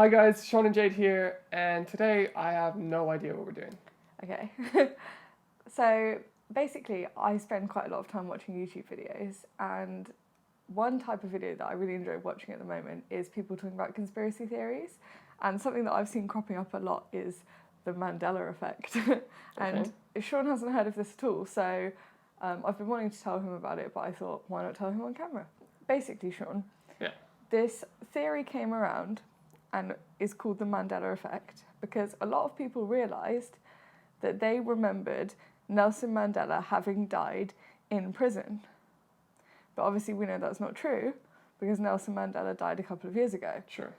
Hi guys, Sean and Jade here, and today I have no idea what we're doing. Okay. So basically, I spend quite a lot of time watching YouTube videos, and one type of video that I really enjoy watching at the moment is people talking about conspiracy theories. And something that I've seen cropping up a lot is the Mandela Effect. And Sean hasn't heard of this at all, so I've been wanting to tell him about it, but I thought, why not tell him on camera? Basically, Sean, this theory came around and is called the Mandela Effect because a lot of people realised that they remembered Nelson Mandela having died in prison. But obviously we know that's not true because Nelson Mandela died a couple of years ago. Sure.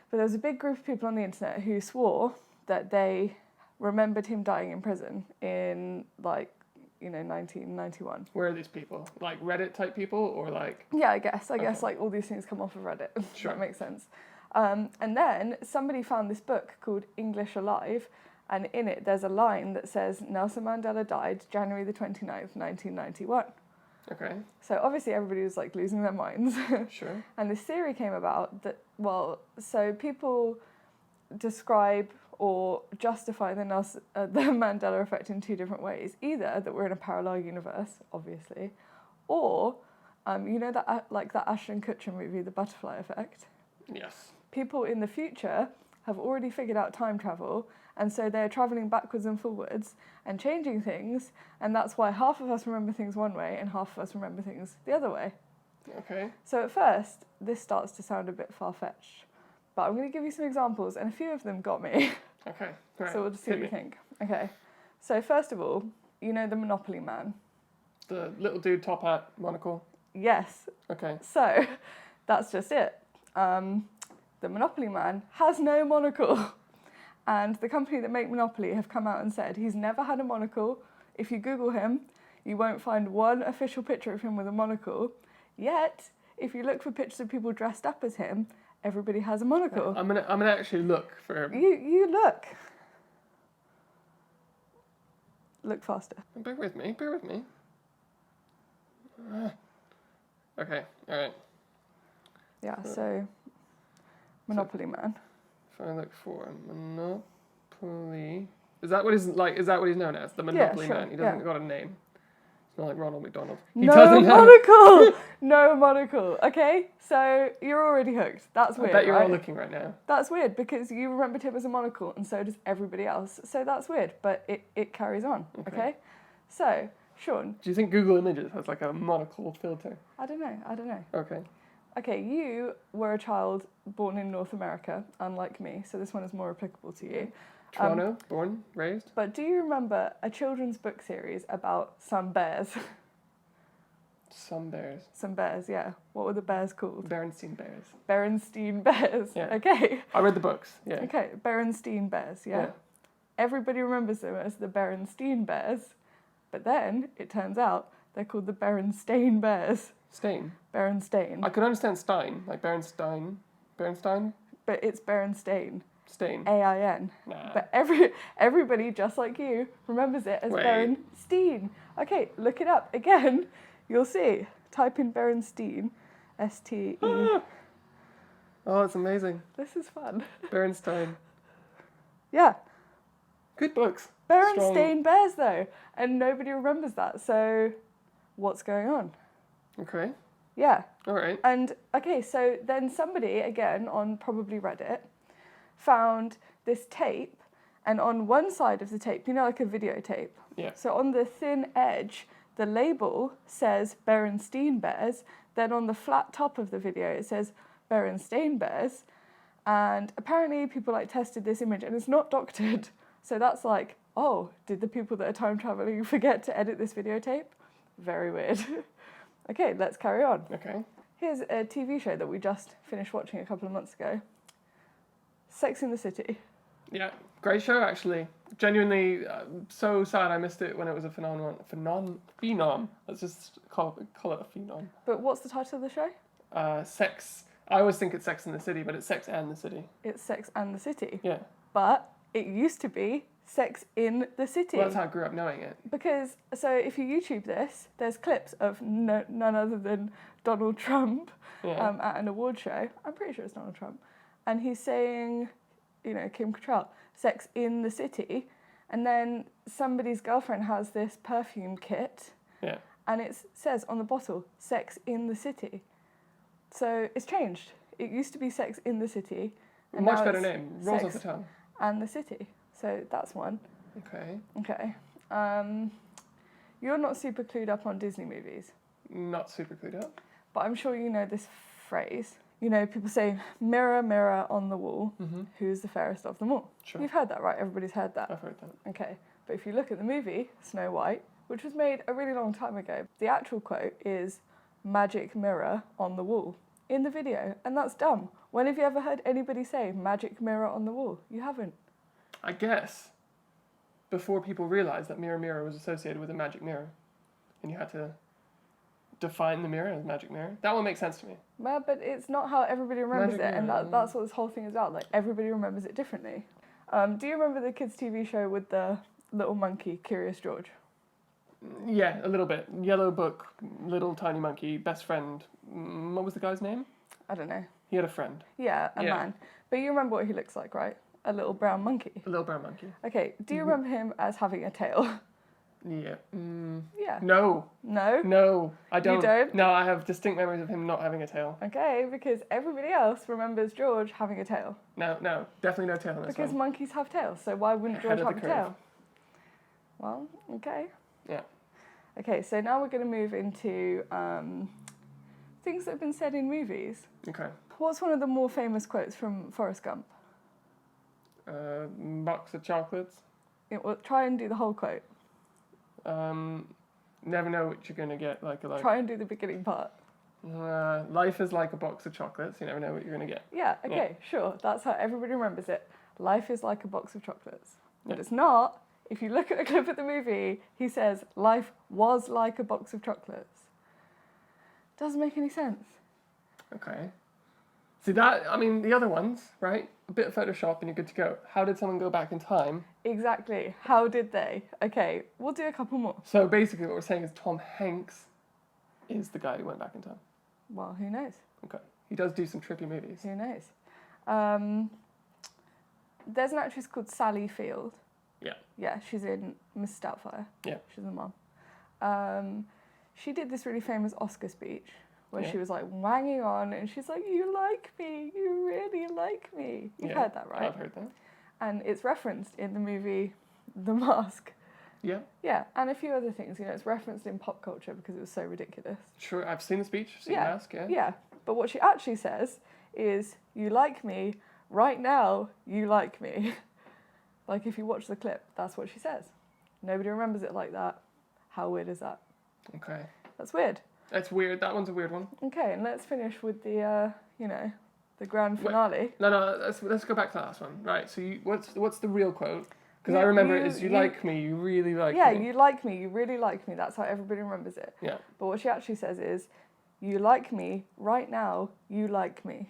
But there was a big group of people on the internet who swore that they remembered him dying in prison in 1991. Where are these people? Like Reddit type people or like... Yeah, I guess like all these things come off of Reddit. Sure. That makes sense. And then somebody found this book called English Alive, and in it there's a line that says Nelson Mandela died January the 29th, 1991. Okay. So obviously everybody was like losing their minds. Sure. And this theory came about that, so people describe or justify the Mandela Effect in two different ways. Either that we're in a parallel universe, obviously, or that Ashton Kutcher movie, The Butterfly Effect. Yes. People in the future have already figured out time travel, and so they're travelling backwards and forwards and changing things, and that's why half of us remember things one way and half of us remember things the other way. Okay. So at first, this starts to sound a bit far-fetched, but I'm going to give you some examples, and a few of them got me. Okay, right. So we'll just see what you think. Okay, so first of all, you know the Monopoly Man? The little dude, top hat, monocle? Yes. Okay. So, that's just it. The Monopoly Man has no monocle. And the company that make Monopoly have come out and said he's never had a monocle. If you Google him, you won't find one official picture of him with a monocle. Yet, if you look for pictures of people dressed up as him, everybody has a monocle. I'm gonna actually look for... You look. Look faster. Bear with me. Okay, alright. Yeah, so Monopoly Man. If I look for Monopoly... Is that what he's known as? The Monopoly Man? He doesn't got a name. It's not like Ronald McDonald. No monocle! No monocle. Okay, so you're already hooked. That's weird, I bet you're right? all looking right now. That's weird because you remembered him as a monocle and so does everybody else. So that's weird, but it carries on, okay? So, Sean. Do you think Google Images has like a monocle filter? I don't know. Okay. Okay, you were a child born in North America, unlike me, so this one is more applicable to you. Toronto, born, raised. But do you remember a children's book series about some bears? Some bears. Some bears, yeah. What were the bears called? Berenstein Bears. Berenstein Bears. Yeah. Okay. I read the books, yeah. Okay, Berenstein Bears, yeah. Everybody remembers them as the Berenstein Bears, but then it turns out they're called the Berenstain Bears. Stain? Berenstain. I could understand Stein, like Berenstein. Berenstein? But it's Berenstain. Stain. A-I-N. Nah. But everybody, just like you, remembers it as Berenstein. Okay, look it up. Again, you'll see. Type in Berenstein. S-T-E. Oh, it's amazing. This is fun. Berenstein. Yeah. Good books. Berenstain Bears, though. And nobody remembers that. So, what's going on? Okay. Yeah. All right. And, okay, so then somebody, again, on probably Reddit, found this tape, and on one side of the tape, you know, like a videotape. Yeah. So on the thin edge, the label says Berenstein Bears. Then on the flat top of the video, it says Berenstain Bears. And apparently people tested this image, and it's not doctored. So that's like, oh, did the people that are time traveling forget to edit this videotape? Very weird. Okay, let's carry on. Okay. Here's a TV show that we just finished watching a couple of months ago. Sex in the City. Yeah, great show actually. Genuinely, so sad I missed it when it was a phenomenon. Phenom. Let's just call it a phenom. But what's the title of the show? Sex. I always think it's Sex in the City, but it's Sex and the City. It's Sex and the City. Yeah. But it used to be Sex in the City. Well, that's how I grew up knowing it. Because, so if you YouTube this, there's clips of none other than Donald Trump at an award show. I'm pretty sure it's Donald Trump. and he's saying, Kim Cattrall, Sex in the City, and then somebody's girlfriend has this perfume kit, Yeah. and it says on the bottle, Sex in the City. So it's changed. It used to be Sex in the City, and Much now better it's name. Rolls off Sex the tongue. and the City. So that's one. Okay. Okay. You're not super clued up on Disney movies, Not super clued up. but I'm sure you know this phrase. People say, mirror, mirror on the wall, who's the fairest of them all? Sure. You've heard that, right? Everybody's heard that. I've heard that. Okay. But if you look at the movie, Snow White, which was made a really long time ago, the actual quote is, magic mirror on the wall, in the video. And that's dumb. When have you ever heard anybody say, magic mirror on the wall? You haven't. I guess before people realised that mirror mirror was associated with a magic mirror, and you had to define the mirror as magic mirror. That one makes sense to me. Well, but it's not how everybody remembers Magic it, and mirror. that's what this whole thing is about. Like, everybody remembers it differently. Do you remember the kids' TV show with the little monkey, Curious George? Yeah, a little bit. Yellow book, little tiny monkey, best friend. What was the guy's name? I don't know. He had a friend. Yeah, a Yeah. man. But you remember what he looks like, right? A little brown monkey. A little brown monkey. Okay, do you remember him as having a tail? Yeah. Yeah. No. No? No, I don't. don't? No, I have distinct memories of him not having a tail. Okay, because everybody else remembers George having a tail. No, definitely no tail in this Because one. monkeys have tails, so why wouldn't Ahead George of have the a curve. tail? Well, okay. Yeah. Okay, so now we're going to move into things that have been said in movies. Okay. What's one of the more famous quotes from Forrest Gump? Box of chocolates. Well, try and do the whole quote. Never know what you're gonna get. Try and do the beginning part. Life is like a box of chocolates. You never know what you're gonna get. Yeah, okay, sure. That's how everybody remembers it. Life is like a box of chocolates. But Yeah. it's not. If you look at a clip of the movie, he says, life was like a box of chocolates. Doesn't make any sense. Okay. See that? I mean, the other ones, right? A bit of Photoshop and you're good to go. How did someone go back in time? Exactly. How did they? Okay, we'll do a couple more. So basically, what we're saying is Tom Hanks is the guy who went back in time. Well, who knows? Okay. He does do some trippy movies. Who knows? There's an actress called Sally Field. Yeah. Yeah, she's in Miss Doubtfire. Yeah. She's the mom. She did this really famous Oscar speech where she was like wanging on and she's like, you like me, you really like me. You've heard that, right? I've heard that. And it's referenced in the movie The Mask. Yeah. Yeah, and a few other things. It's referenced in pop culture because it was so ridiculous. Sure, I've seen the speech, seen Yeah. the mask, yeah. Yeah, but what she actually says is, you like me, right now, you like me. Like, if you watch the clip, that's what she says. Nobody remembers it like that. How weird is that? Okay. That's weird. That's weird. That one's a weird one. Okay, and let's finish with the, the grand finale. No, let's go back to that last one. Right, so what's the real quote? Because I remember it is, you like me, you really like Yeah, me. you like me, you really like me. That's how everybody remembers it. Yeah. But what she actually says is, you like me, right now, you like me.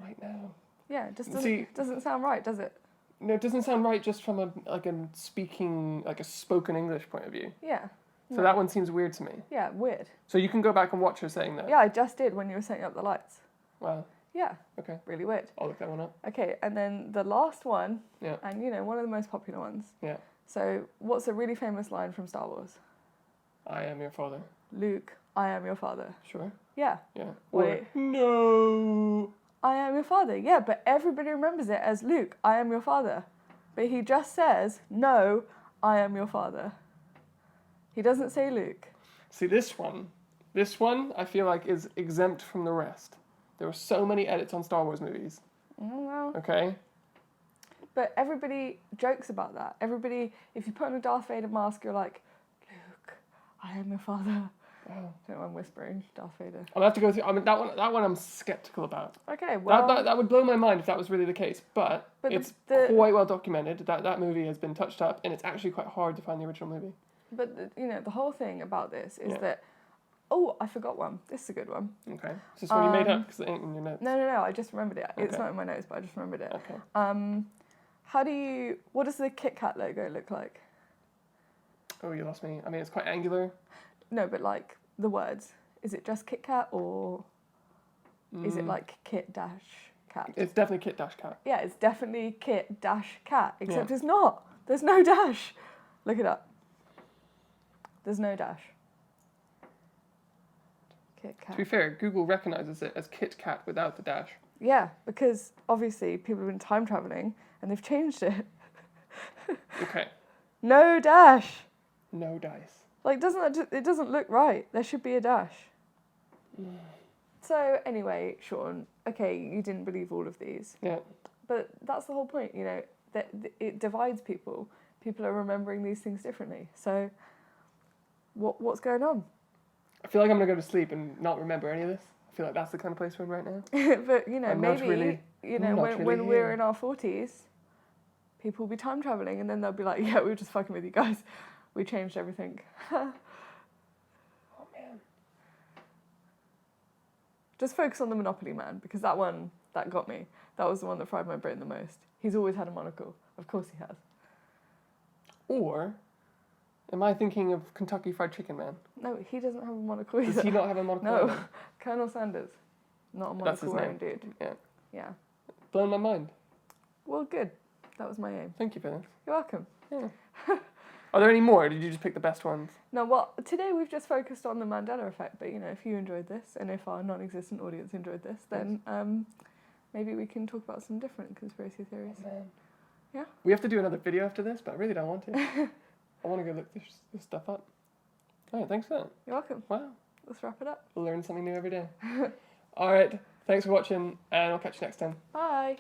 Right now. Yeah, it just See- doesn't sound right, does it? No, it doesn't sound right just from a spoken English point of view. Yeah. So that one seems weird to me. Yeah, weird. So you can go back and watch her saying that. Yeah, I just did when you were setting up the lights. Wow. Yeah, Okay. really weird. I'll look that one up. Okay, and then the last one, Yeah. and one of the most popular ones. Yeah. So, what's a really famous line from Star Wars? I am your father. Luke, I am your father. Sure. Yeah. Yeah. Wait. Or, no. I am your father. Yeah, but everybody remembers it as Luke, I am your father. But he just says, no, I am your father. He doesn't say Luke. See, this one I feel like is exempt from the rest. There were so many edits on Star Wars movies. Oh, well. Okay? But everybody jokes about that. Everybody, if you put on a Darth Vader mask, you're like, Luke, I am your father. Oh. I don't know, I'm whispering, Darth Vader. I'll have to go through. I mean, that one I'm skeptical about. Okay, well... That would blow my mind if that was really the case. But it's quite well documented that movie has been touched up, and it's actually quite hard to find the original movie. But, the whole thing about this is Yeah. that... Oh, I forgot one. This is a good one. Okay. Is this one you made up because it ain't in your notes? No, I just remembered it. It's Okay. not in my notes, but I just remembered it. Okay. What does the Kit Kat logo look like? Oh, you lost me. I mean, it's quite angular. No, but like the words. Is it just Kit Kat or Is it like Kit dash cat? It's definitely Kit dash cat. Yeah, it's definitely Kit dash cat, except it's not. There's no dash. Look it up. There's no dash. Kit cat. To be fair, Google recognises it as Kit Kat without the dash. Yeah, because obviously people have been time travelling and they've changed it. Okay. No dash. No dice. Like, it doesn't look right. There should be a dash. So anyway, Sean, okay, you didn't believe all of these. Yeah. But that's the whole point, you know, that it divides people. People are remembering these things differently. So what's going on? I feel like I'm going to go to sleep and not remember any of this. I feel like that's the kind of place we're in right now. But, you know, I'm maybe, when we're here. in our 40s, people will be time travelling and then they'll be like, yeah, we were just fucking with you guys. We changed everything. Oh, man. Just focus on the Monopoly Man, because that got me. That was the one that fried my brain the most. He's always had a monocle. Of course he has. Or, am I thinking of Kentucky Fried Chicken Man? No, he doesn't have a monocle either. Does he not have a monocle? No, either? Colonel Sanders. Not a That's his monocle wearing name. dude. Yeah. Yeah. Blown my mind. Well, good. That was my aim. Thank you for this. You're welcome. Yeah. Are there any more, or did you just pick the best ones? No, well, today we've just focused on the Mandela Effect, but, you know, if you enjoyed this, and if our non-existent audience enjoyed this, then maybe we can talk about some different conspiracy theories. Oh, man. Yeah? We have to do another video after this, but I really don't want to. I want to go look this stuff up. All right, thanks for that. You're welcome. Wow. Let's wrap it up. We'll learn something new every day. All right, thanks for watching, and I'll catch you next time. Bye.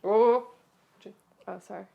Oh. Oh, sorry.